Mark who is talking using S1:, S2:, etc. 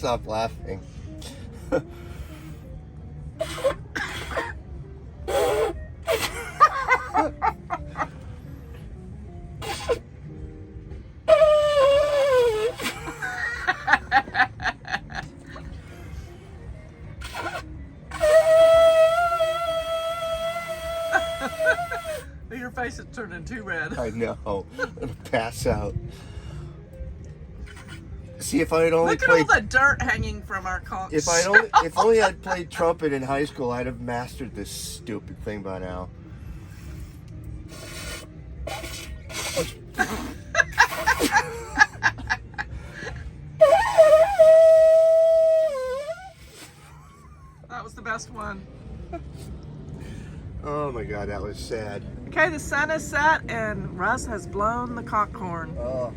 S1: stop laughing.
S2: Your face is turning too red.
S1: I know. I'm gonna pass out. See, if I had only
S2: Look at
S1: played,
S2: all the dirt hanging from our conch.
S1: if only I'd played trumpet in high school, I'd have mastered this stupid thing by now.
S2: That was the best one.
S1: Oh my God, that was sad.
S2: Okay, the sun is set and Russ has blown the conch horn.
S1: Oh.